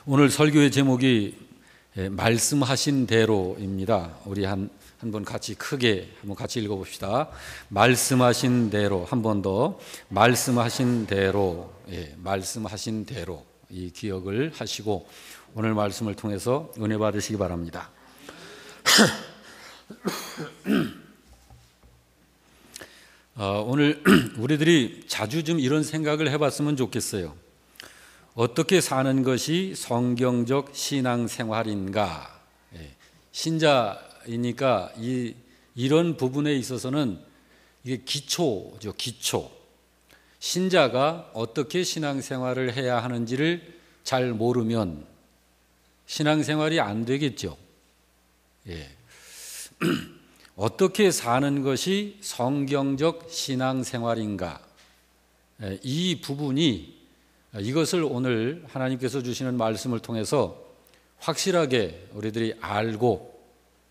오늘 설교의 제목이 말씀하신 대로입니다. 우리 한번 같이 크게 한번 같이 읽어봅시다. 말씀하신 대로, 한 번 더. 말씀하신 대로, 말씀하신 대로. 이 기억을 하시고 오늘 말씀을 통해서 은혜 받으시기 바랍니다. 오늘 우리들이 자주 좀 이런 생각을 해봤으면 좋겠어요. 어떻게 사는 것이 성경적 신앙생활인가? 신자이니까 이런 부분에 있어서는 이게 기초죠, 기초. 신자가 어떻게 신앙생활을 해야 하는지를 잘 모르면 신앙생활이 안 되겠죠. 어떻게 사는 것이 성경적 신앙생활인가? 이 부분이 이것을 오늘 하나님께서 주시는 말씀을 통해서 확실하게 우리들이 알고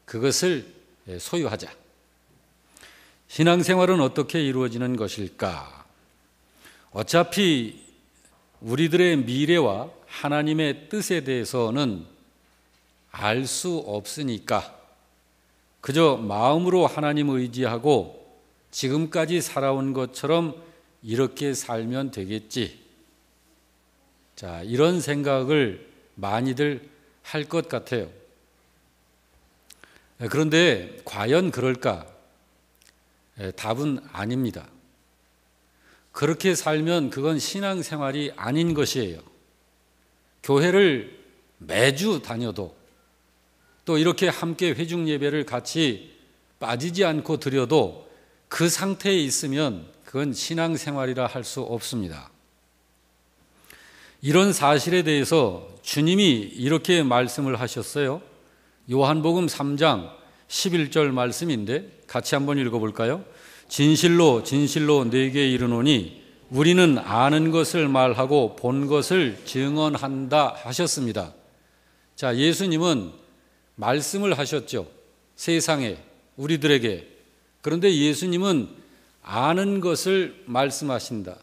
그것을 소유하자. 신앙생활은 어떻게 이루어지는 것일까? 어차피 우리들의 미래와 하나님의 뜻에 대해서는 알 수 없으니까 그저 마음으로 하나님 의지하고 지금까지 살아온 것처럼 이렇게 살면 되겠지. 자, 이런 생각을 많이들 할 것 같아요. 그런데 과연 그럴까? 답은 아닙니다. 그렇게 살면 그건 신앙생활이 아닌 것이에요. 교회를 매주 다녀도 또 이렇게 함께 회중 예배를 같이 빠지지 않고 드려도 그 상태에 있으면 그건 신앙생활이라 할 수 없습니다. 이런 사실에 대해서 주님이 이렇게 말씀을 하셨어요. 요한복음 3장 11절 말씀인데 같이 한번 읽어볼까요? 진실로 진실로 네게 이르노니 우리는 아는 것을 말하고 본 것을 증언한다 하셨습니다. 자, 예수님은 말씀을 하셨죠. 세상에, 우리들에게. 그런데 예수님은 아는 것을 말씀하신다.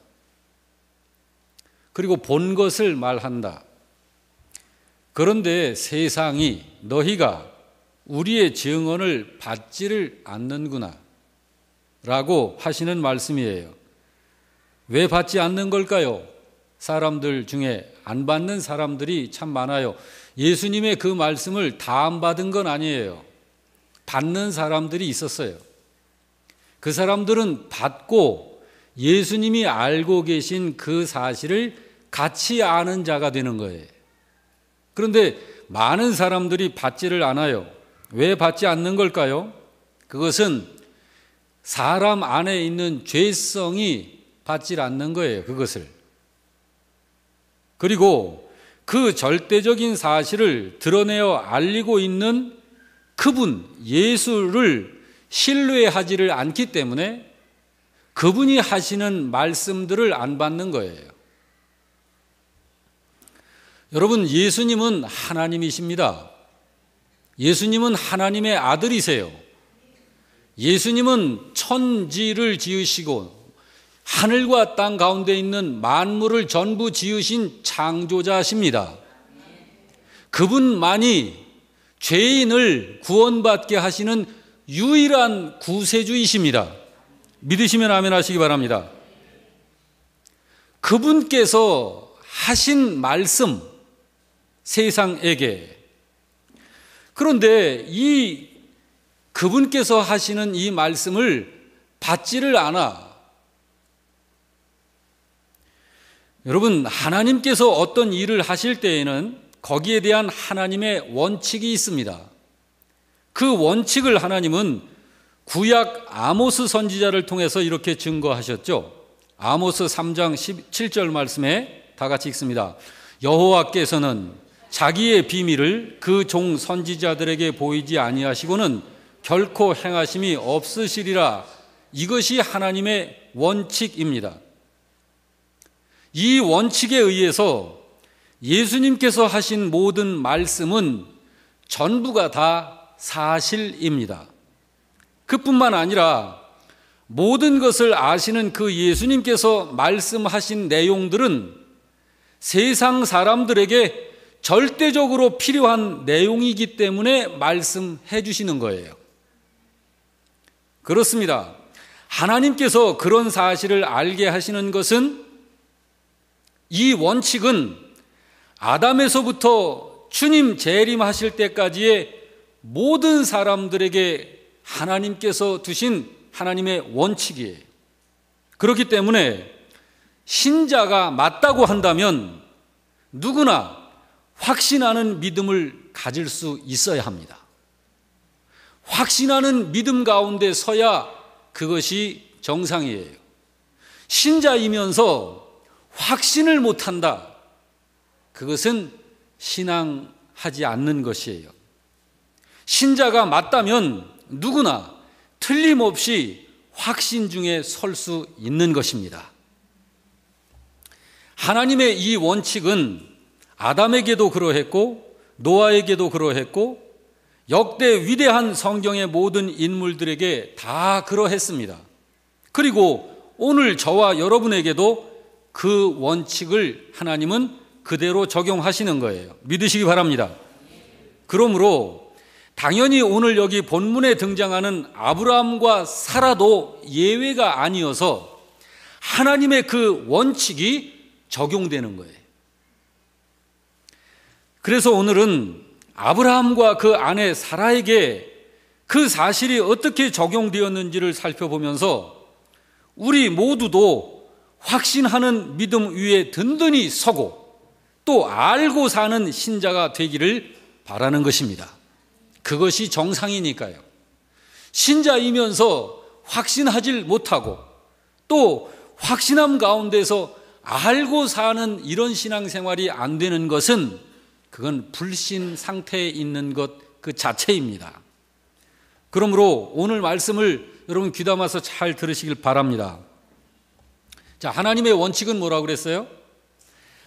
그리고 본 것을 말한다. 그런데 세상이 너희가 우리의 증언을 받지를 않는구나 라고 하시는 말씀이에요. 왜 받지 않는 걸까요? 사람들 중에 안 받는 사람들이 참 많아요. 예수님의 그 말씀을 다 안 받은 건 아니에요. 받는 사람들이 있었어요. 그 사람들은 받고 예수님이 알고 계신 그 사실을 같이 아는 자가 되는 거예요. 그런데 많은 사람들이 받지를 않아요. 왜 받지 않는 걸까요? 그것은 사람 안에 있는 죄성이 받지 않는 거예요. 그것을. 그리고 그 절대적인 사실을 드러내어 알리고 있는 그분 예수를 신뢰하지를 않기 때문에 그분이 하시는 말씀들을 안 받는 거예요. 여러분, 예수님은 하나님이십니다. 예수님은 하나님의 아들이세요. 예수님은 천지를 지으시고 하늘과 땅 가운데 있는 만물을 전부 지으신 창조자십니다. 그분만이 죄인을 구원받게 하시는 유일한 구세주이십니다. 믿으시면 아멘 하시기 바랍니다. 그분께서 하신 말씀, 세상에게. 그런데 이 그분께서 하시는 이 말씀을 받지를 않아. 여러분, 하나님께서 어떤 일을 하실 때에는 거기에 대한 하나님의 원칙이 있습니다. 그 원칙을 하나님은 구약 아모스 선지자를 통해서 이렇게 증거하셨죠. 아모스 3장 17절 말씀에 다 같이 읽습니다. 여호와께서는 자기의 비밀을 그 종 선지자들에게 보이지 아니하시고는 결코 행하심이 없으시리라. 이것이 하나님의 원칙입니다. 이 원칙에 의해서 예수님께서 하신 모든 말씀은 전부가 다 사실입니다. 그뿐만 아니라 모든 것을 아시는 그 예수님께서 말씀하신 내용들은 세상 사람들에게 절대적으로 필요한 내용이기 때문에 말씀해 주시는 거예요. 그렇습니다. 하나님께서 그런 사실을 알게 하시는 것은 이 원칙은 아담에서부터 주님 재림하실 때까지의 모든 사람들에게 하나님께서 두신 하나님의 원칙이에요. 그렇기 때문에 신자가 맞다고 한다면 누구나 확신하는 믿음을 가질 수 있어야 합니다. 확신하는 믿음 가운데 서야 그것이 정상이에요. 신자이면서 확신을 못한다. 그것은 신앙하지 않는 것이에요. 신자가 맞다면 누구나 틀림없이 확신 중에 설 수 있는 것입니다. 하나님의 이 원칙은 아담에게도 그러했고 노아에게도 그러했고 역대 위대한 성경의 모든 인물들에게 다 그러했습니다. 그리고 오늘 저와 여러분에게도 그 원칙을 하나님은 그대로 적용하시는 거예요. 믿으시기 바랍니다. 그러므로 당연히 오늘 여기 본문에 등장하는 아브라함과 사라도 예외가 아니어서 하나님의 그 원칙이 적용되는 거예요. 그래서 오늘은 아브라함과 그 아내 사라에게 그 사실이 어떻게 적용되었는지를 살펴보면서 우리 모두도 확신하는 믿음 위에 든든히 서고 또 알고 사는 신자가 되기를 바라는 것입니다. 그것이 정상이니까요. 신자이면서 확신하지 못하고 또 확신함 가운데서 알고 사는 이런 신앙생활이 안 되는 것은 그건 불신 상태에 있는 것 그 자체입니다. 그러므로 오늘 말씀을 여러분 귀담아서 잘 들으시길 바랍니다. 자, 하나님의 원칙은 뭐라고 그랬어요?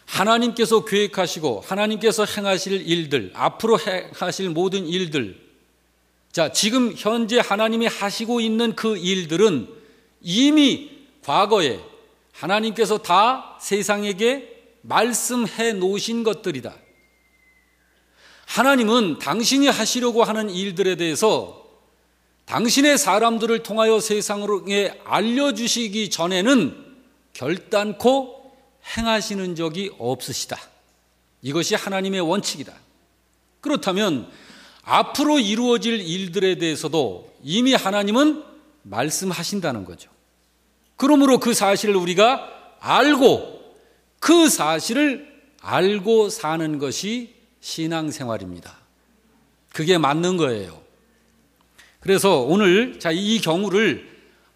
하나님께서 계획하시고 하나님께서 행하실 일들, 앞으로 행하실 모든 일들, 자, 지금 현재 하나님이 하시고 있는 그 일들은 이미 과거에 하나님께서 다 세상에게 말씀해 놓으신 것들이다. 하나님은 당신이 하시려고 하는 일들에 대해서 당신의 사람들을 통하여 세상에 알려주시기 전에는 결단코 행하시는 적이 없으시다. 이것이 하나님의 원칙이다. 그렇다면 앞으로 이루어질 일들에 대해서도 이미 하나님은 말씀하신다는 거죠. 그러므로 그 사실을 우리가 알고 그 사실을 알고 사는 것이 신앙생활입니다. 그게 맞는 거예요. 그래서 오늘 이 경우를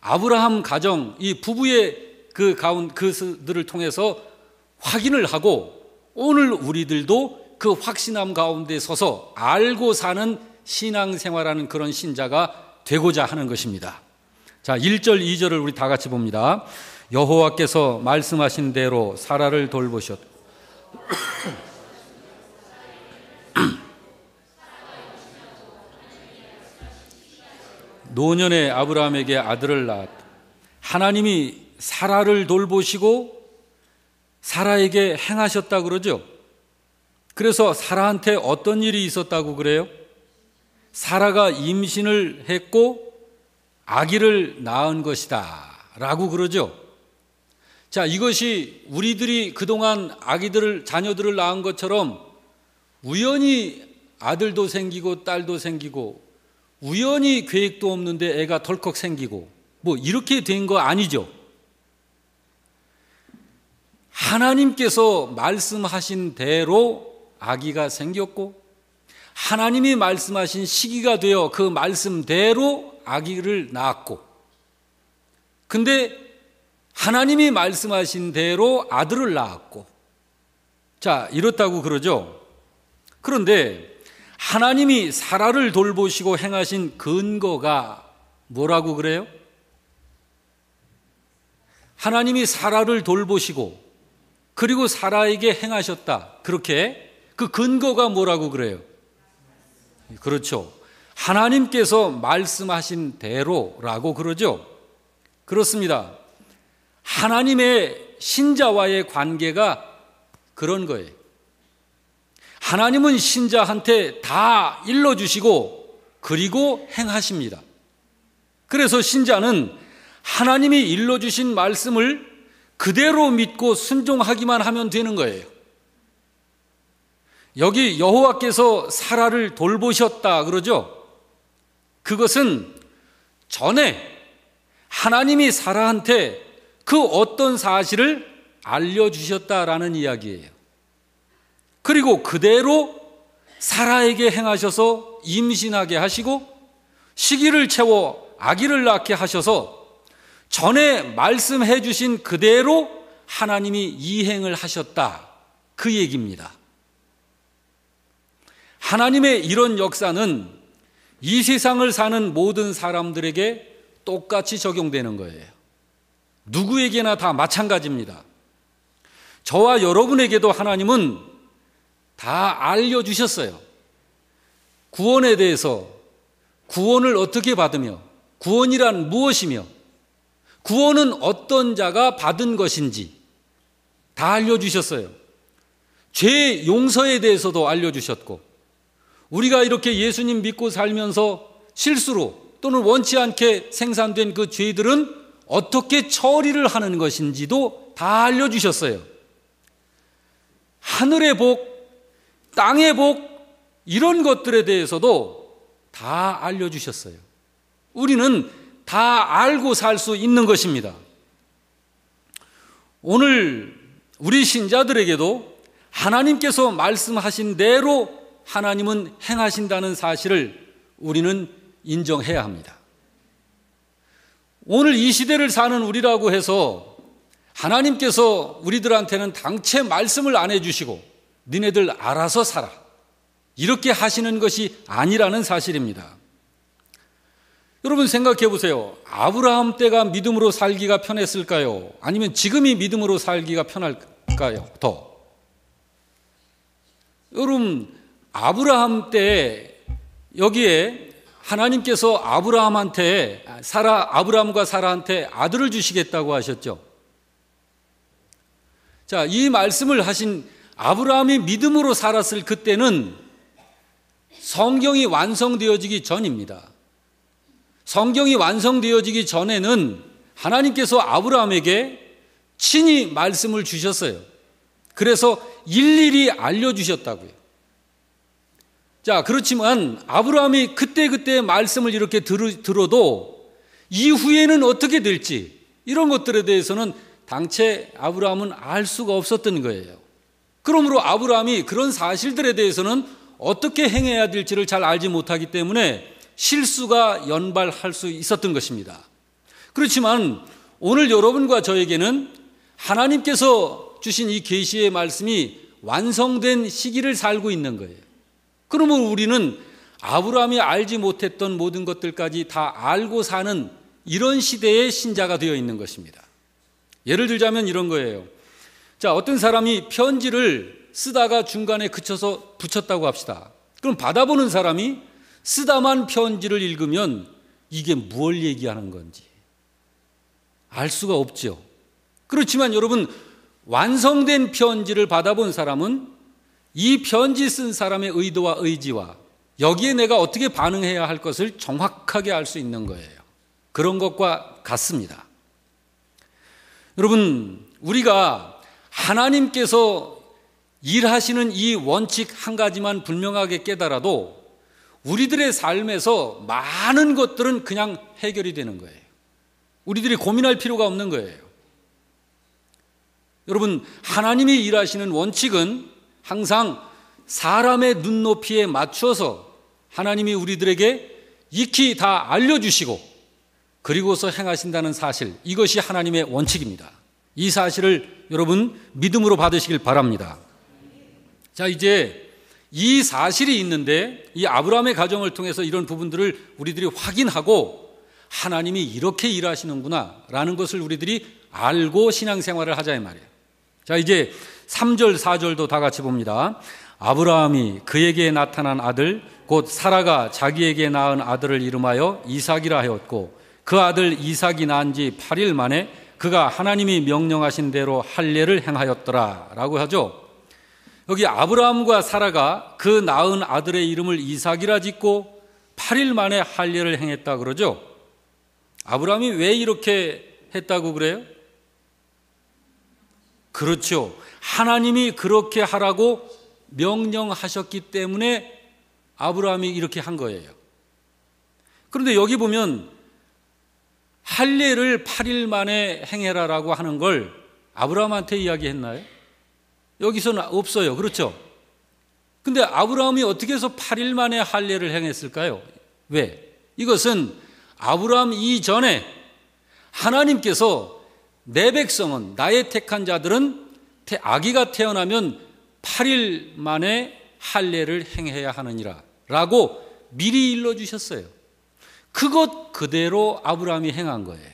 아브라함 가정, 이 부부의 그들을 통해서 확인을 하고 오늘 우리들도 그 확신함 가운데 서서 알고 사는 신앙생활하는 그런 신자가 되고자 하는 것입니다. 자, 1절, 2절을 우리 다 같이 봅니다. 여호와께서 말씀하신 대로 사라를 돌보셨고 노년의 아브라함에게 아들을 낳았다. 하나님이 사라를 돌보시고 사라에게 행하셨다 그러죠. 그래서 사라한테 어떤 일이 있었다고 그래요? 사라가 임신을 했고 아기를 낳은 것이다 라고 그러죠. 자, 이것이 우리들이 그동안 자녀들을 낳은 것처럼 우연히 아들도 생기고 딸도 생기고 우연히 계획도 없는데 애가 덜컥 생기고 뭐 이렇게 된 거 아니죠. 하나님께서 말씀하신 대로 아기가 생겼고 하나님이 말씀하신 시기가 되어 그 말씀대로 아기를 낳았고 근데 하나님이 말씀하신 대로 아들을 낳았고 자, 이렇다고 그러죠. 그런데 하나님이 사라를 돌보시고 행하신 근거가 뭐라고 그래요? 하나님이 사라를 돌보시고 그리고 사라에게 행하셨다. 그렇게 그 근거가 뭐라고 그래요? 그렇죠. 하나님께서 말씀하신 대로라고 그러죠. 그렇습니다. 하나님의 신자와의 관계가 그런 거예요. 하나님은 신자한테 다 일러주시고 그리고 행하십니다. 그래서 신자는 하나님이 일러주신 말씀을 그대로 믿고 순종하기만 하면 되는 거예요. 여기 여호와께서 사라를 돌보셨다 그러죠? 그것은 전에 하나님이 사라한테 그 어떤 사실을 알려주셨다라는 이야기예요. 그리고 그대로 사라에게 행하셔서 임신하게 하시고 시기를 채워 아기를 낳게 하셔서 전에 말씀해 주신 그대로 하나님이 이행을 하셨다, 그 얘기입니다. 하나님의 이런 역사는 이 세상을 사는 모든 사람들에게 똑같이 적용되는 거예요. 누구에게나 다 마찬가지입니다. 저와 여러분에게도 하나님은 다 알려주셨어요. 구원에 대해서, 구원을 어떻게 받으며, 구원이란 무엇이며, 구원은 어떤 자가 받은 것인지 다 알려주셨어요. 죄 용서에 대해서도 알려주셨고, 우리가 이렇게 예수님 믿고 살면서 실수로 또는 원치 않게 생산된 그 죄들은 어떻게 처리를 하는 것인지도 다 알려주셨어요. 하늘의 복, 땅의 복, 이런 것들에 대해서도 다 알려주셨어요. 우리는 다 알고 살 수 있는 것입니다. 오늘 우리 신자들에게도 하나님께서 말씀하신 대로 하나님은 행하신다는 사실을 우리는 인정해야 합니다. 오늘 이 시대를 사는 우리라고 해서 하나님께서 우리들한테는 당체 말씀을 안 해주시고 니네들 알아서 살아, 이렇게 하시는 것이 아니라는 사실입니다. 여러분 생각해 보세요. 아브라함 때가 믿음으로 살기가 편했을까요? 아니면 지금이 믿음으로 살기가 편할까요? 더. 여러분 아브라함 때 여기에 하나님께서 아브라함과 사라한테 아들을 주시겠다고 하셨죠. 자, 이 말씀을 하신 아브라함이 믿음으로 살았을 그때는 성경이 완성되어지기 전입니다. 성경이 완성되어지기 전에는 하나님께서 아브라함에게 친히 말씀을 주셨어요. 그래서 일일이 알려주셨다고요. 자, 그렇지만 아브라함이 그때 말씀을 이렇게 들어도 이후에는 어떻게 될지 이런 것들에 대해서는 당최 아브라함은 알 수가 없었던 거예요. 그러므로 아브라함이 그런 사실들에 대해서는 어떻게 행해야 될지를 잘 알지 못하기 때문에 실수가 연발할 수 있었던 것입니다. 그렇지만 오늘 여러분과 저에게는 하나님께서 주신 이 계시의 말씀이 완성된 시기를 살고 있는 거예요. 그러면 우리는 아브라함이 알지 못했던 모든 것들까지 다 알고 사는 이런 시대의 신자가 되어 있는 것입니다. 예를 들자면 이런 거예요. 자, 어떤 사람이 편지를 쓰다가 중간에 그쳐서 붙였다고 합시다. 그럼 받아보는 사람이 쓰다만 편지를 읽으면 이게 무엇을 얘기하는 건지 알 수가 없죠. 그렇지만 여러분, 완성된 편지를 받아본 사람은 이 편지 쓴 사람의 의도와 의지와 여기에 내가 어떻게 반응해야 할 것을 정확하게 알 수 있는 거예요. 그런 것과 같습니다. 여러분, 우리가 하나님께서 일하시는 이 원칙 한 가지만 분명하게 깨달아도 우리들의 삶에서 많은 것들은 그냥 해결이 되는 거예요. 우리들이 고민할 필요가 없는 거예요. 여러분, 하나님이 일하시는 원칙은 항상 사람의 눈높이에 맞춰서 하나님이 우리들에게 익히 다 알려주시고 그리고서 행하신다는 사실, 이것이 하나님의 원칙입니다. 이 사실을 여러분 믿음으로 받으시길 바랍니다. 자, 이제 이 사실이 있는데 이 아브라함의 가정을 통해서 이런 부분들을 우리들이 확인하고 하나님이 이렇게 일하시는구나 라는 것을 우리들이 알고 신앙생활을 하자 이 말이에요. 자, 이제 3절 4절도 다 같이 봅니다. 아브라함이 그에게 나타난 아들 곧 사라가 자기에게 낳은 아들을 이름하여 이삭이라 하였고 그 아들 이삭이 낳은 지 8일 만에 그가 하나님이 명령하신 대로 할례를 행하였더라 라고 하죠. 여기 아브라함과 사라가 그 낳은 아들의 이름을 이삭이라 짓고 8일 만에 할례를 행했다 그러죠. 아브라함이 왜 이렇게 했다고 그래요? 그렇죠. 하나님이 그렇게 하라고 명령하셨기 때문에 아브라함이 이렇게 한 거예요. 그런데 여기 보면 할례를 8일 만에 행해라라고 하는 걸 아브라함한테 이야기했나요? 여기서는 없어요. 그렇죠? 근데 아브라함이 어떻게 해서 8일 만에 할례를 행했을까요? 왜? 이것은 아브라함 이전에 하나님께서 내 백성은, 나의 택한 자들은 아기가 태어나면 8일 만에 할례를 행해야 하느니라 라고 미리 일러주셨어요. 그것 그대로 아브라함이 행한 거예요.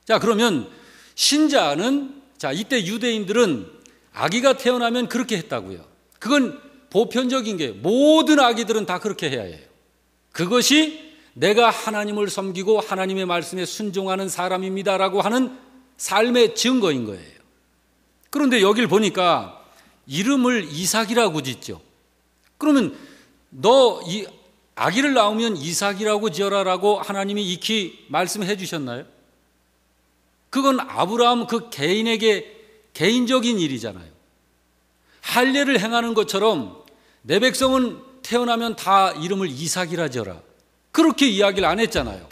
자, 그러면 신자는, 자, 이때 유대인들은 아기가 태어나면 그렇게 했다고요. 그건 보편적인 게 모든 아기들은 다 그렇게 해야 해요. 그것이 내가 하나님을 섬기고 하나님의 말씀에 순종하는 사람입니다라고 하는 삶의 증거인 거예요. 그런데 여길 보니까 이름을 이삭이라고 짓죠. 그러면 너 이 아기를 낳으면 이삭이라고 지어라라고 하나님이 익히 말씀해 주셨나요? 그건 아브라함 그 개인에게 개인적인 일이잖아요. 할례를 행하는 것처럼 내 백성은 태어나면 다 이름을 이삭이라 지어라, 그렇게 이야기를 안 했잖아요.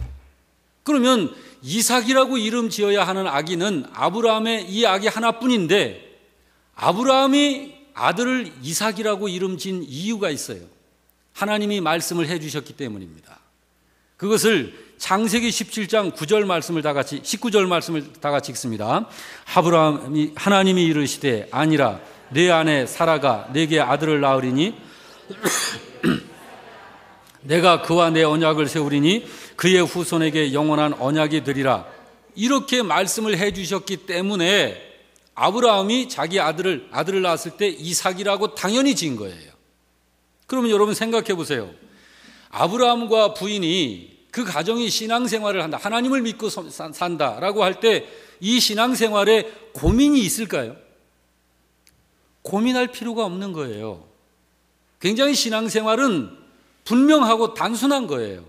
그러면 이삭이라고 이름 지어야 하는 아기는 아브라함의 이 아기 하나뿐인데 아브라함이 아들을 이삭이라고 이름 지은 이유가 있어요. 하나님이 말씀을 해 주셨기 때문입니다. 그것을 창세기 17장 9절 말씀을 다 같이, 19절 말씀을 다 같이 읽습니다. 하나님이 이르시되 아니라 내 아내 사라가 내게 아들을 낳으리니 내가 그와 내 언약을 세우리니 그의 후손에게 영원한 언약이 되리라. 이렇게 말씀을 해 주셨기 때문에 아브라함이 자기 아들을 낳았을 때 이삭이라고 당연히 지은 거예요. 그러면 여러분 생각해 보세요. 아브라함과 부인이 그 가정이 신앙생활을 한다, 하나님을 믿고 산다라고 할 때 이 신앙생활에 고민이 있을까요? 고민할 필요가 없는 거예요. 굉장히 신앙생활은 분명하고 단순한 거예요.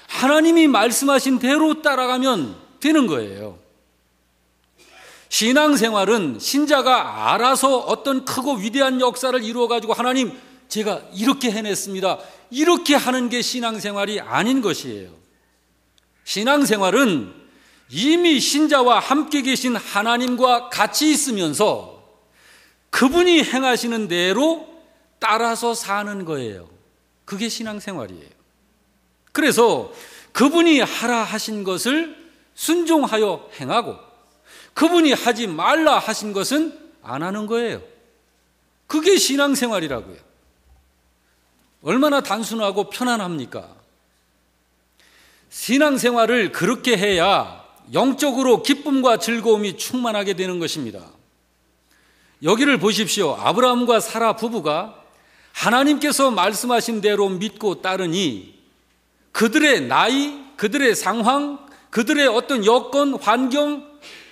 하나님이 말씀하신 대로 따라가면 되는 거예요. 신앙생활은 신자가 알아서 어떤 크고 위대한 역사를 이루어가지고 하나님 제가 이렇게 해냈습니다, 이렇게 하는 게 신앙생활이 아닌 것이에요. 신앙생활은 이미 신자와 함께 계신 하나님과 같이 있으면서 그분이 행하시는 대로 따라서 사는 거예요. 그게 신앙생활이에요. 그래서 그분이 하라 하신 것을 순종하여 행하고 그분이 하지 말라 하신 것은 안 하는 거예요. 그게 신앙생활이라고요. 얼마나 단순하고 편안합니까? 신앙생활을 그렇게 해야 영적으로 기쁨과 즐거움이 충만하게 되는 것입니다. 여기를 보십시오. 아브라함과 사라 부부가 하나님께서 말씀하신 대로 믿고 따르니 그들의 나이, 그들의 상황, 그들의 어떤 여건, 환경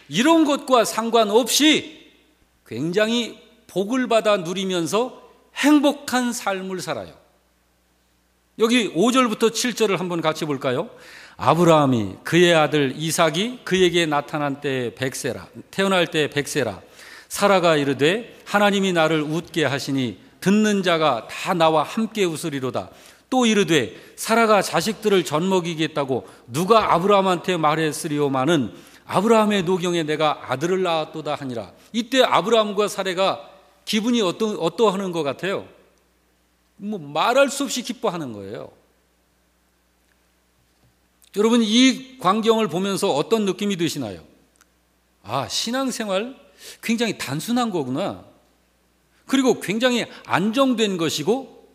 이런 것과 상관없이 굉장히 복을 받아 누리면서 행복한 삶을 살아요. 여기 5절부터 7절을 한번 같이 볼까요? 아브라함이 그의 아들 이삭이 그에게 나타난 때에 태어날 때에 100세라. 사라가 이르되 하나님이 나를 웃게 하시니 듣는 자가 다 나와 함께 웃으리로다. 또 이르되 사라가 자식들을 젖먹이겠다고 누가 아브라함한테 말했으리오마는 아브라함의 노경에 내가 아들을 낳았도다 하니라. 이때 아브라함과 사라가 기분이 어떠하는 것 같아요? 말할 수 없이 기뻐하는 거예요. 여러분, 이 광경을 보면서 어떤 느낌이 드시나요? 아, 신앙생활 굉장히 단순한 거구나. 그리고 굉장히 안정된 것이고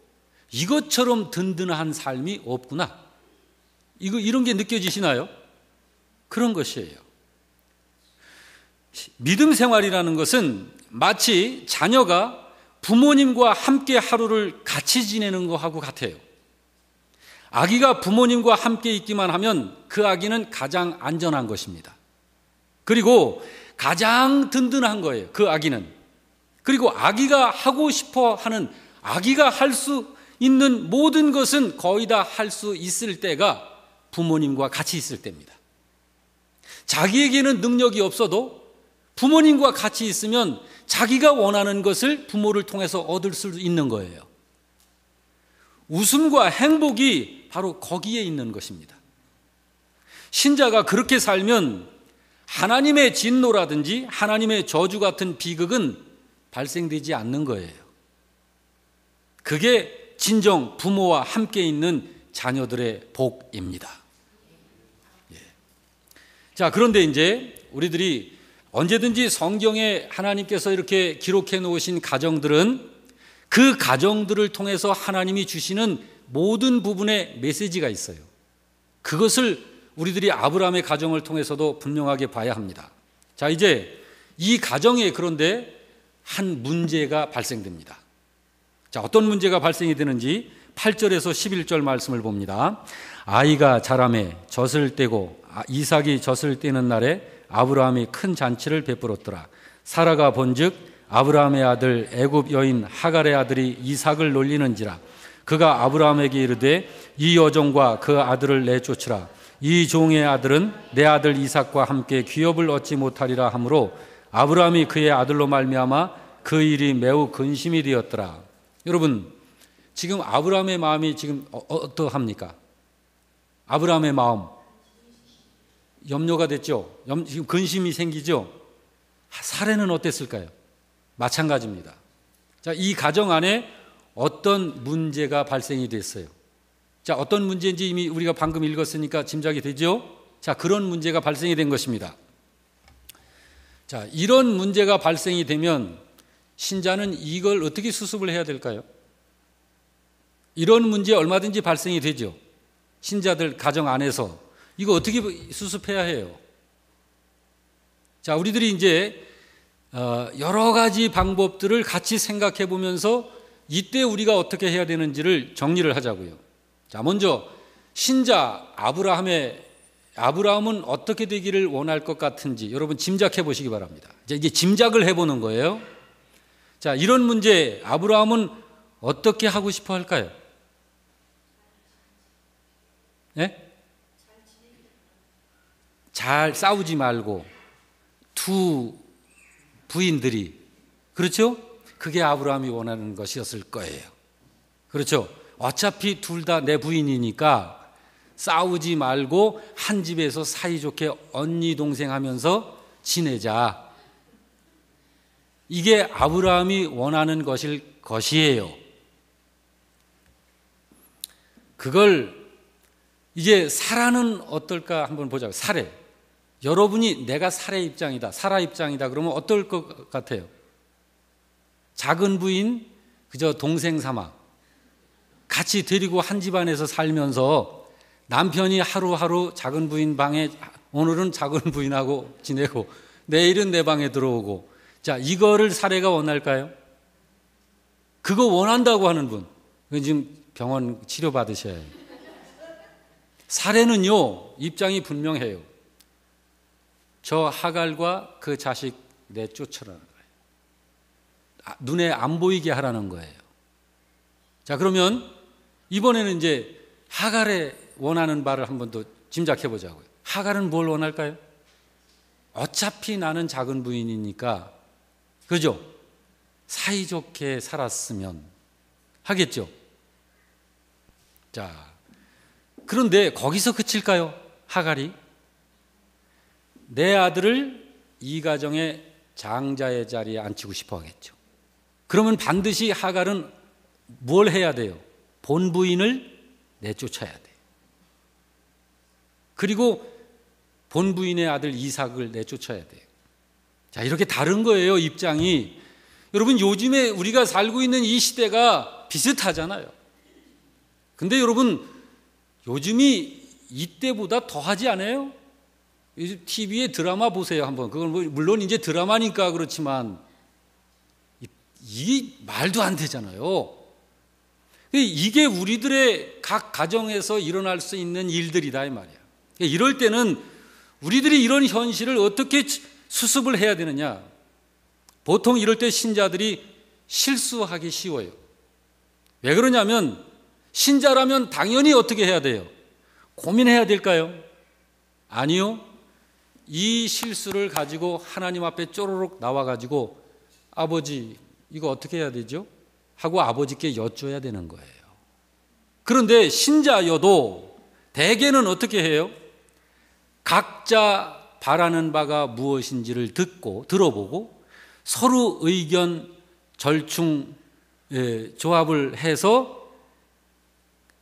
이것처럼 든든한 삶이 없구나. 이런 게 느껴지시나요? 그런 것이에요. 믿음 생활이라는 것은 마치 자녀가 부모님과 함께 하루를 같이 지내는 것하고 같아요. 아기가 부모님과 함께 있기만 하면 그 아기는 가장 안전한 것입니다. 그리고 가장 든든한 거예요. 그 아기는. 그리고 아기가 하고 싶어 하는, 아기가 할 수 있는 모든 것은 거의 다 할 수 있을 때가 부모님과 같이 있을 때입니다. 자기에게는 능력이 없어도 부모님과 같이 있으면 자기가 원하는 것을 부모를 통해서 얻을 수 있는 거예요. 웃음과 행복이 바로 거기에 있는 것입니다. 신자가 그렇게 살면 하나님의 진노라든지 하나님의 저주 같은 비극은 발생되지 않는 거예요. 그게 진정 부모와 함께 있는 자녀들의 복입니다. 예. 자, 그런데 이제 우리들이 언제든지 성경에 하나님께서 이렇게 기록해 놓으신 가정들은 그 가정들을 통해서 하나님이 주시는 모든 부분에 메시지가 있어요. 그것을 우리들이 아브라함의 가정을 통해서도 분명하게 봐야 합니다. 자, 이제 이 가정에 그런데 한 문제가 발생됩니다. 자, 어떤 문제가 발생이 되는지 8절에서 11절 말씀을 봅니다. 아이가 자라매 젖을 떼고 이삭이 젖을 떼는 날에 아브라함이 큰 잔치를 베풀었더라. 사라가 본즉 아브라함의 아들 애굽 여인 하갈의 아들이 이삭을 놀리는지라. 그가 아브라함에게 이르되 이 여종과 그 아들을 내쫓으라. 이 종의 아들은 내 아들 이삭과 함께 귀업을 얻지 못하리라 하므로 아브라함이 그의 아들로 말미암아 그 일이 매우 근심이 되었더라. 여러분, 지금 아브라함의 마음이 지금 어떠합니까? 아브라함의 마음 염려가 됐죠. 지금 근심이 생기죠. 사례는 어땠을까요? 마찬가지입니다. 자, 이 가정 안에 어떤 문제가 발생이 됐어요. 자, 어떤 문제인지 이미 우리가 방금 읽었으니까 짐작이 되죠. 자, 그런 문제가 발생이 된 것입니다. 자, 이런 문제가 발생이 되면 신자는 이걸 어떻게 수습을 해야 될까요? 이런 문제 얼마든지 발생이 되죠. 신자들 가정 안에서 이거 어떻게 수습해야 해요? 자, 우리들이 이제 여러 가지 방법들을 같이 생각해 보면서 이때 우리가 어떻게 해야 되는지를 정리를 하자고요. 자, 먼저 신자 아브라함은 어떻게 되기를 원할 것 같은지 여러분 짐작해 보시기 바랍니다. 이제 짐작을 해보는 거예요. 자, 이런 문제 아브라함은 어떻게 하고 싶어 할까요? 네? 잘 싸우지 말고 두 부인들이, 그렇죠? 그게 아브라함이 원하는 것이었을 거예요. 그렇죠? 어차피 둘 다 내 부인이니까 싸우지 말고 한 집에서 사이좋게 언니 동생 하면서 지내자. 이게 아브라함이 원하는 것이에요. 그걸 이제 사라는 어떨까 한번 보자고요. 사례. 여러분이 내가 사례 입장이다, 사라 입장이다 그러면 어떨 것 같아요? 작은 부인 그저 동생 삼아 같이 데리고 한 집안에서 살면서 남편이 하루하루 작은 부인 방에, 오늘은 작은 부인하고 지내고 내일은 내 방에 들어오고, 자, 이거를 사례가 원할까요? 그거 원한다고 하는 분, 지금 병원 치료 받으셔야 해요. 사례는요, 입장이 분명해요. 저 하갈과 그 자식 내쫓으라는 거예요. 눈에 안 보이게 하라는 거예요. 자, 그러면 이번에는 이제 하갈의 원하는 바를 한 번 더 짐작해 보자고요. 하갈은 뭘 원할까요? 어차피 나는 작은 부인이니까, 그죠? 사이좋게 살았으면 하겠죠. 자, 그런데 거기서 그칠까요? 하갈이 내 아들을 이 가정의 장자의 자리에 앉히고 싶어 하겠죠. 그러면 반드시 하갈은 뭘 해야 돼요? 본부인을 내쫓아야 돼요. 그리고 본부인의 아들 이삭을 내쫓아야 돼요. 자, 이렇게 다른 거예요, 입장이. 여러분, 요즘에 우리가 살고 있는 이 시대가 비슷하잖아요. 근데 여러분, 요즘이 이때보다 더하지 않아요? TV에 드라마 보세요, 한번. 그건 물론 이제 드라마니까 그렇지만 이게 말도 안 되잖아요. 이게 우리들의 각 가정에서 일어날 수 있는 일들이다, 이 말이야. 이럴 때는 우리들이 이런 현실을 어떻게 수습을 해야 되느냐? 보통 이럴 때 신자들이 실수하기 쉬워요. 왜 그러냐면 신자라면 당연히 어떻게 해야 돼요? 고민해야 될까요? 아니요. 이 실수를 가지고 하나님 앞에 쪼로록 나와가지고 아버지 이거 어떻게 해야 되죠? 하고 아버지께 여쭤야 되는 거예요. 그런데 신자여도 대개는 어떻게 해요? 각자 바라는 바가 무엇인지를 들어보고 서로 의견 절충 조합을 해서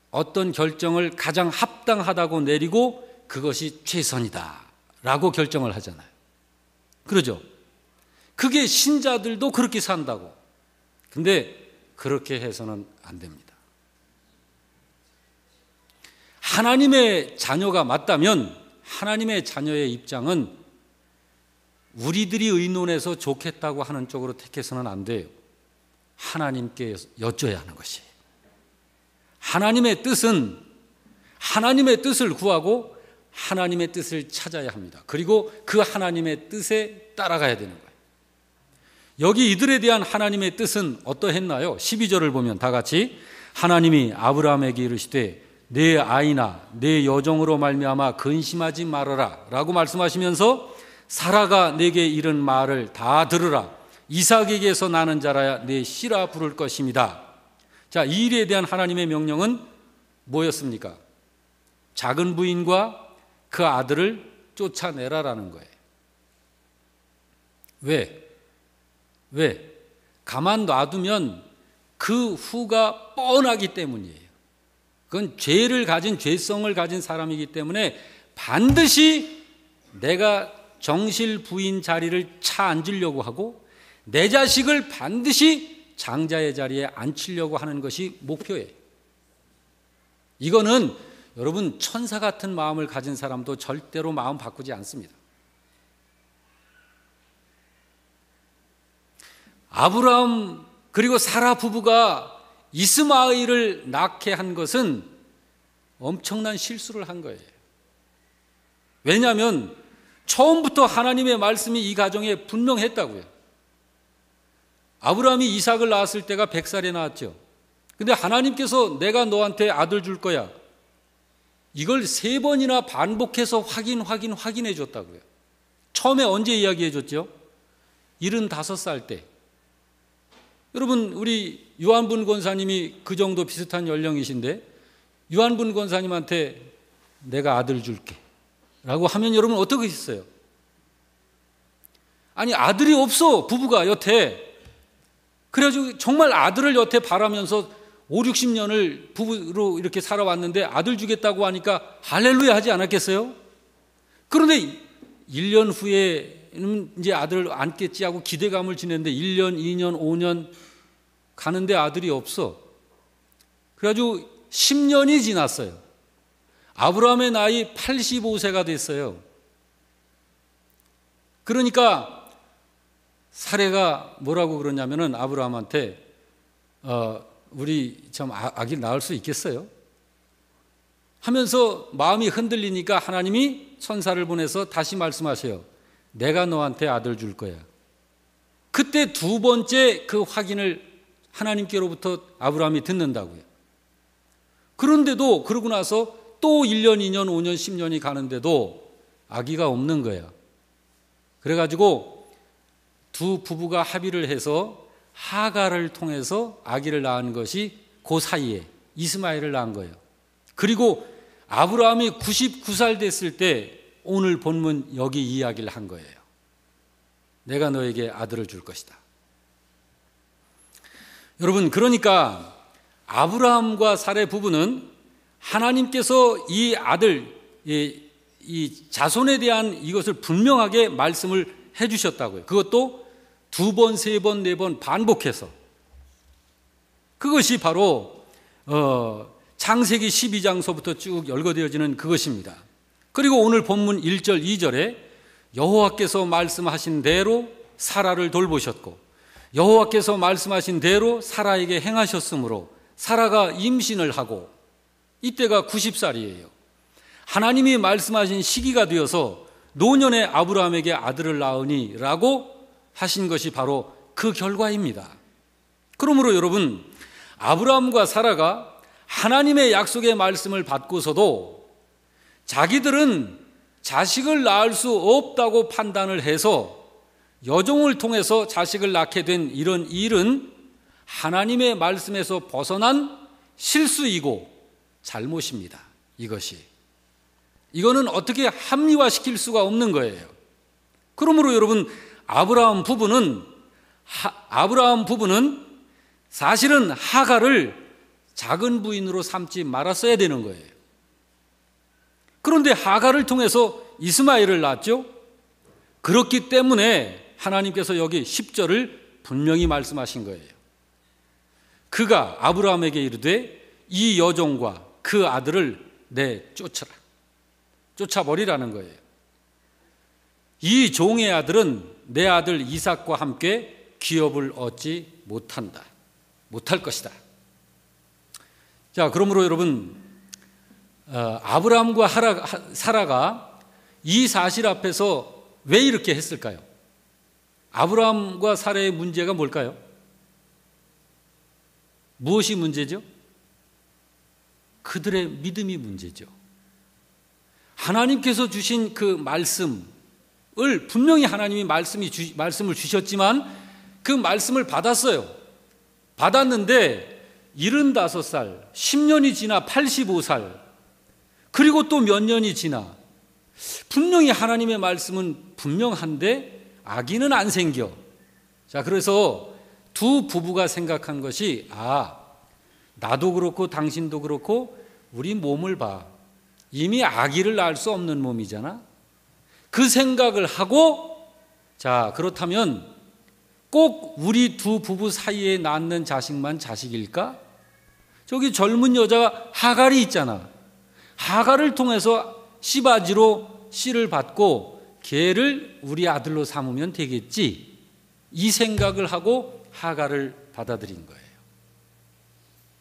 어떤 결정을 가장 합당하다고 내리고 그것이 최선이다 라고 결정을 하잖아요. 그러죠? 그게 신자들도 그렇게 산다고. 근데 그렇게 해서는 안 됩니다. 하나님의 자녀가 맞다면 하나님의 자녀의 입장은 우리들이 의논해서 좋겠다고 하는 쪽으로 택해서는 안 돼요. 하나님께 여쭤야 하는 것이에요. 하나님의 뜻은 하나님의 뜻을 구하고 하나님의 뜻을 찾아야 합니다. 그리고 그 하나님의 뜻에 따라가야 되는 거예요. 여기 이들에 대한 하나님의 뜻은 어떠했나요? 12절을 보면 다 같이 하나님이 아브라함에게 이르시되 내 아이나 내 여종으로 말미암아 근심하지 말아라 라고 말씀하시면서 사라가 내게 이른 말을 다 들으라. 이삭에게서 나는 자라야 내 씨라 부를 것입니다. 자, 이 일에 대한 하나님의 명령은 뭐였습니까? 작은 부인과 그 아들을 쫓아내라라는 거예요. 왜? 가만 놔두면 그 후가 뻔하기 때문이에요. 그건 죄성을 가진 사람이기 때문에 반드시 내가 정실 부인 자리를 차 앉으려고 하고 내 자식을 반드시 장자의 자리에 앉히려고 하는 것이 목표예요. 이거는 여러분 천사 같은 마음을 가진 사람도 절대로 마음 바꾸지 않습니다. 아브라함 그리고 사라 부부가 이스마엘을 낳게 한 것은 엄청난 실수를 한 거예요. 왜냐하면 처음부터 하나님의 말씀이 이 가정에 분명했다고요. 아브라함이 이삭을 낳았을 때가 100살에 낳았죠. 근데 하나님께서 내가 너한테 아들 줄 거야. 이걸 3번이나 반복해서 확인해 줬다고요. 처음에 언제 이야기해 줬죠? 75살 때. 여러분 우리 유한분 권사님이 그 정도 비슷한 연령이신데 유한분 권사님한테 내가 아들 줄게 라고 하면 여러분 어떻게 했어요? 아니 아들이 없어 부부가 여태. 그래가지고 정말 아들을 여태 바라면서 5, 60년을 부부로 이렇게 살아왔는데 아들 주겠다고 하니까 할렐루야 하지 않았겠어요? 그런데 1년 후에는 이제 아들을 안겠지 하고 기대감을 지냈는데 1년, 2년, 5년 가는데 아들이 없어. 그래가지고 10년이 지났어요. 아브라함의 나이 85세가 됐어요. 그러니까 사례가 뭐라고 그러냐면은 아브라함한테 우리 참 아기를 낳을 수 있겠어요? 하면서 마음이 흔들리니까 하나님이 천사를 보내서 다시 말씀하세요. 내가 너한테 아들 줄 거야. 그때 2번째 그 확인을 하나님께로부터 아브라함이 듣는다고요. 그런데도 그러고 나서 또 1년, 2년, 5년, 10년이 가는데도 아기가 없는 거예요. 그래가지고 두 부부가 합의를 해서 하갈을 통해서 아기를 낳은 것이 그 사이에 이스마엘을 낳은 거예요. 그리고 아브라함이 99살 됐을 때 오늘 본문 여기 이야기를 한 거예요. 내가 너에게 아들을 줄 것이다. 여러분 그러니까 아브라함과 사레 부부는 하나님께서 이 아들, 이 자손에 대한 이것을 분명하게 말씀을 해 주셨다고요. 그것도 2번, 3번, 4번 반복해서. 그것이 바로 창세기 12장서부터 쭉 열거되어지는 그것입니다. 그리고 오늘 본문 1절, 2절에 여호와께서 말씀하신 대로 사라를 돌보셨고 여호와께서 말씀하신 대로 사라에게 행하셨으므로 사라가 임신을 하고 이때가 90살이에요. 하나님이 말씀하신 시기가 되어서 노년의 아브라함에게 아들을 낳으니 라고 하신 것이 바로 그 결과입니다. 그러므로 여러분, 아브라함과 사라가 하나님의 약속의 말씀을 받고서도 자기들은 자식을 낳을 수 없다고 판단을 해서 여종을 통해서 자식을 낳게 된 이런 일은 하나님의 말씀에서 벗어난 실수이고 잘못입니다. 이거는 어떻게 합리화시킬 수가 없는 거예요. 그러므로 여러분, 아브라함 부부는 사실은 하갈을 작은 부인으로 삼지 말았어야 되는 거예요. 그런데 하갈을 통해서 이스마엘을 낳았죠. 그렇기 때문에 하나님께서 여기 10절을 분명히 말씀하신 거예요. 그가 아브라함에게 이르되 이 여종과 그 아들을 쫓아버리라는 거예요. 이 종의 아들은 내 아들 이삭과 함께 기업을 얻지 못할 것이다. 자, 그러므로 여러분, 아브라함과 사라가 이 사실 앞에서 왜 이렇게 했을까요? 아브라함과 사라의 문제가 뭘까요? 무엇이 문제죠? 그들의 믿음이 문제죠. 하나님께서 주신 그 말씀을 분명히 하나님이 말씀을 주셨지만 그 말씀을 받았어요. 받았는데 75살, 10년이 지나 85살, 그리고 또 몇 년이 지나 분명히 하나님의 말씀은 분명한데 악인은 안 생겨. 자, 그래서 두 부부가 생각한 것이 나도 그렇고 당신도 그렇고 우리 몸을 봐. 이미 아기를 낳을 수 없는 몸이잖아. 그 생각을 하고, 자, 그렇다면 꼭 우리 두 부부 사이에 낳는 자식만 자식일까? 저기 젊은 여자가 하갈이 있잖아. 하갈을 통해서 씨바지로 씨를 받고 걔를 우리 아들로 삼으면 되겠지. 이 생각을 하고 하갈을 받아들인 거예요.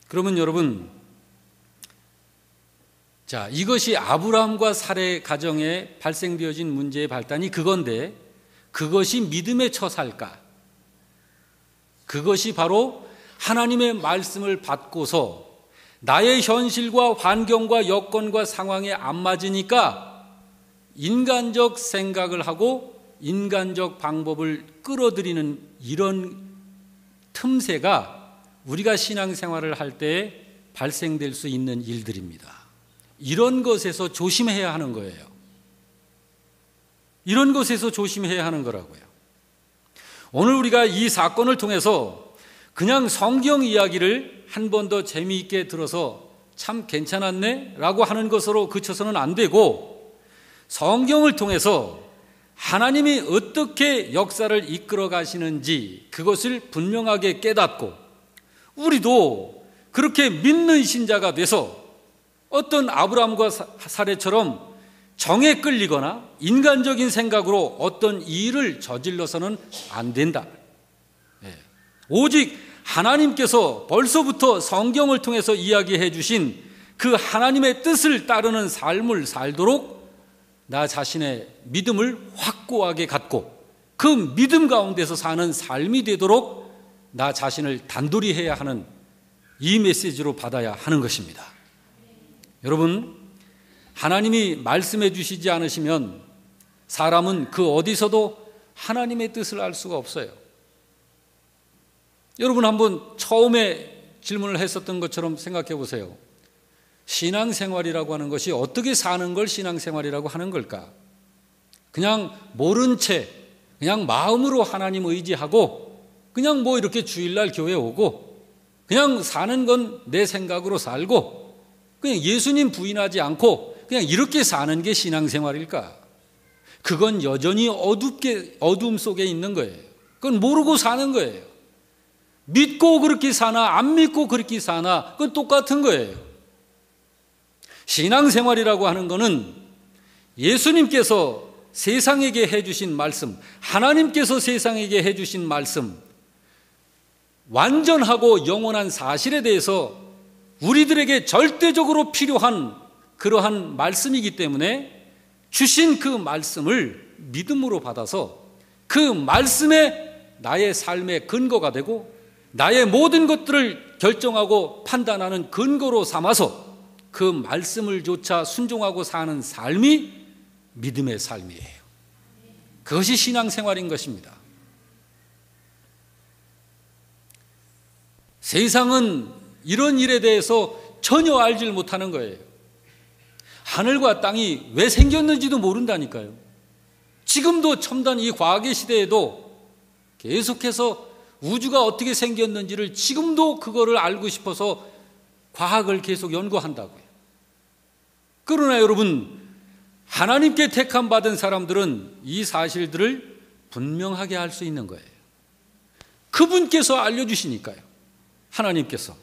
그러면 여러분, 자, 이것이 아브라함과 사라의 가정에 발생되어진 문제의 발단이 그건데, 그것이 믿음의 처사일까? 그것이 바로 하나님의 말씀을 받고서 나의 현실과 환경과 여건과 상황에 안 맞으니까 인간적 생각을 하고 인간적 방법을 끌어들이는 이런 틈새가 우리가 신앙생활을 할 때 발생될 수 있는 일들입니다. 이런 것에서 조심해야 하는 거예요. 이런 것에서 조심해야 하는 거라고요. 오늘 우리가 이 사건을 통해서 그냥 성경 이야기를 한 번 더 재미있게 들어서 참 괜찮았네 라고 하는 것으로 그쳐서는 안 되고, 성경을 통해서 하나님이 어떻게 역사를 이끌어 가시는지 그것을 분명하게 깨닫고, 우리도 그렇게 믿는 신자가 돼서 어떤 아브라함과 사라처럼 정에 끌리거나 인간적인 생각으로 어떤 일을 저질러서는 안 된다. 오직 하나님께서 벌써부터 성경을 통해서 이야기해 주신 그 하나님의 뜻을 따르는 삶을 살도록 나 자신의 믿음을 확고하게 갖고 그 믿음 가운데서 사는 삶이 되도록 나 자신을 단돌이 해야 하는 이 메시지로 받아야 하는 것입니다. 여러분, 하나님이 말씀해 주시지 않으시면 사람은 그 어디서도 하나님의 뜻을 알 수가 없어요. 여러분, 한번 처음에 질문을 했었던 것처럼 생각해 보세요. 신앙생활이라고 하는 것이 어떻게 사는 걸 신앙생활이라고 하는 걸까? 그냥 모른 채 그냥 마음으로 하나님 의지하고 그냥 뭐 이렇게 주일날 교회 오고 그냥 사는 건 내 생각으로 살고 그냥 예수님 부인하지 않고 그냥 이렇게 사는 게 신앙생활일까? 그건 여전히 어둠 속에 있는 거예요. 그건 모르고 사는 거예요. 믿고 그렇게 사나 안 믿고 그렇게 사나 그건 똑같은 거예요. 신앙생활이라고 하는 거는 예수님께서 세상에게 해주신 말씀, 하나님께서 세상에게 해주신 말씀, 완전하고 영원한 사실에 대해서 우리들에게 절대적으로 필요한 그러한 말씀이기 때문에 주신 그 말씀을 믿음으로 받아서 그 말씀에 나의 삶의 근거가 되고 나의 모든 것들을 결정하고 판단하는 근거로 삼아서 그 말씀을 조차 순종하고 사는 삶이 믿음의 삶이에요. 그것이 신앙생활인 것입니다. 세상은 이런 일에 대해서 전혀 알지를 못하는 거예요. 하늘과 땅이 왜 생겼는지도 모른다니까요. 지금도 첨단 이 과학의 시대에도 계속해서 우주가 어떻게 생겼는지를 지금도 그거를 알고 싶어서 과학을 계속 연구한다고요. 그러나 여러분, 하나님께 택함 받은 사람들은 이 사실들을 분명하게 알 수 있는 거예요. 그분께서 알려주시니까요. 하나님께서.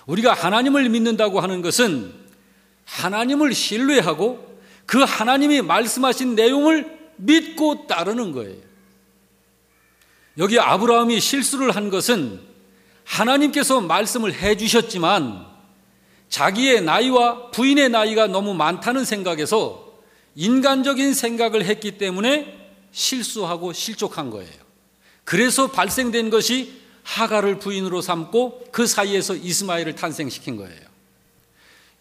우리가 하나님을 믿는다고 하는 것은 하나님을 신뢰하고 그 하나님이 말씀하신 내용을 믿고 따르는 거예요. 여기 아브라함이 실수를 한 것은 하나님께서 말씀을 해주셨지만 자기의 나이와 부인의 나이가 너무 많다는 생각에서 인간적인 생각을 했기 때문에 실수하고 실족한 거예요. 그래서 발생된 것이 하갈을 부인으로 삼고 그 사이에서 이스마엘을 탄생시킨 거예요.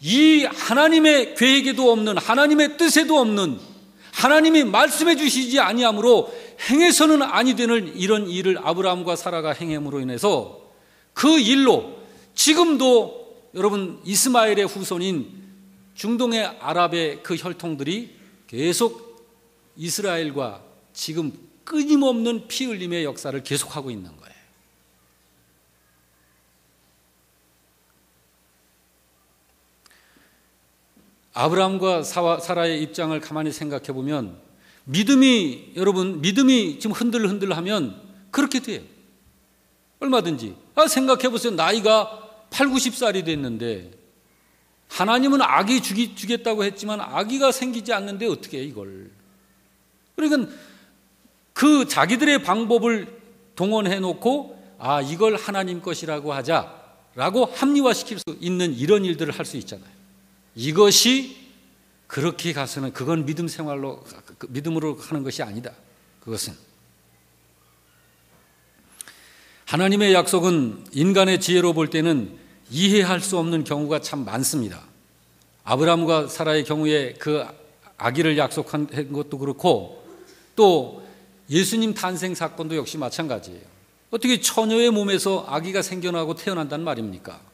이 하나님의 계획에도 없는, 하나님의 뜻에도 없는, 하나님이 말씀해 주시지 아니하므로 행해서는 아니 되는 이런 일을 아브라함과 사라가 행함으로 인해서 그 일로 지금도 여러분 이스마엘의 후손인 중동의 아랍의 그 혈통들이 계속 이스라엘과 지금 끊임없는 피 흘림의 역사를 계속하고 있는 거예요. 아브라함과 사라의 입장을 가만히 생각해 보면 믿음이 지금 흔들흔들하면 그렇게 돼요. 얼마든지. 생각해 보세요. 나이가 8, 90살이 됐는데 하나님은 아기 주겠다고 했지만 아기가 생기지 않는데 어떻게 해 이걸. 그러니까 그 자기들의 방법을 동원해 놓고 이걸 하나님 것이라고 하자라고 합리화시킬 수 있는 이런 일들을 할 수 있잖아요. 이것이 그렇게 가서는 그건 믿음으로 하는 것이 아니다. 그것은 하나님의 약속은 인간의 지혜로 볼 때는 이해할 수 없는 경우가 참 많습니다. 아브라함과 사라의 경우에 그 아기를 약속한 것도 그렇고 또 예수님 탄생 사건도 역시 마찬가지예요. 어떻게 처녀의 몸에서 아기가 생겨나고 태어난단 말입니까?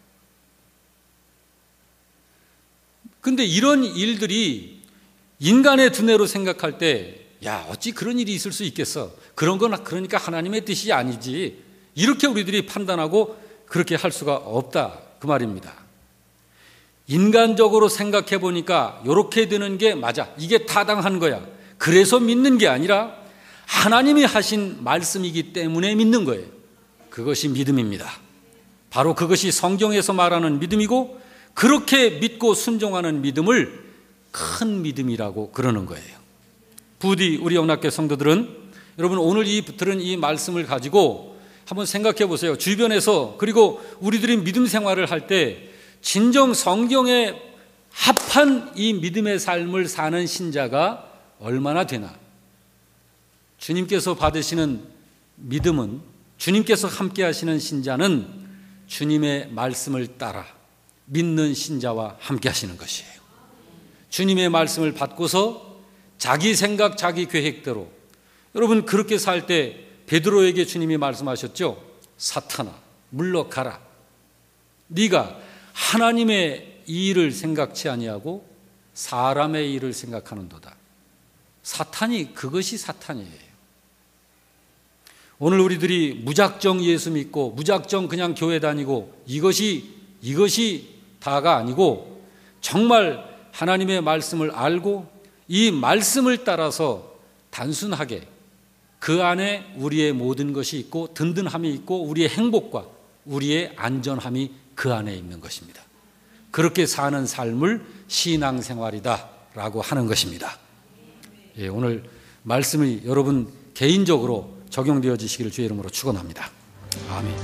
근데 이런 일들이 인간의 두뇌로 생각할 때 어찌 그런 일이 있을 수 있겠어. 그런 건 그러니까 하나님의 뜻이 아니지. 이렇게 우리들이 판단하고 그렇게 할 수가 없다. 그 말입니다. 인간적으로 생각해 보니까 이렇게 되는 게 맞아. 이게 타당한 거야. 그래서 믿는 게 아니라 하나님이 하신 말씀이기 때문에 믿는 거예요. 그것이 믿음입니다. 바로 그것이 성경에서 말하는 믿음이고 그렇게 믿고 순종하는 믿음을 큰 믿음이라고 그러는 거예요. 부디 우리 영락교회 성도들은 여러분 오늘 들은 이 말씀을 가지고 한번 생각해 보세요. 주변에서 그리고 우리들이 믿음 생활을 할 때 진정 성경에 합한 이 믿음의 삶을 사는 신자가 얼마나 되나. 주님께서 받으시는 믿음은, 주님께서 함께 하시는 신자는 주님의 말씀을 따라 믿는 신자와 함께 하시는 것이에요. 주님의 말씀을 받고서 자기 생각, 자기 계획대로 여러분 그렇게 살 때 베드로에게 주님이 말씀하셨죠. 사탄아 물러가라. 네가 하나님의 일을 생각치 아니하고 사람의 일을 생각하는도다. 사탄이 그것이 사탄이에요. 오늘 우리들이 무작정 예수 믿고 무작정 그냥 교회 다니고 이것이 다가 아니고 정말 하나님의 말씀을 알고 이 말씀을 따라서 단순하게 그 안에 우리의 모든 것이 있고 든든함이 있고 우리의 행복과 우리의 안전함이 그 안에 있는 것입니다. 그렇게 사는 삶을 신앙생활이다라고 하는 것입니다. 오늘 말씀이 여러분 개인적으로 적용되어지시기를 주의 이름으로 축원합니다. 아멘.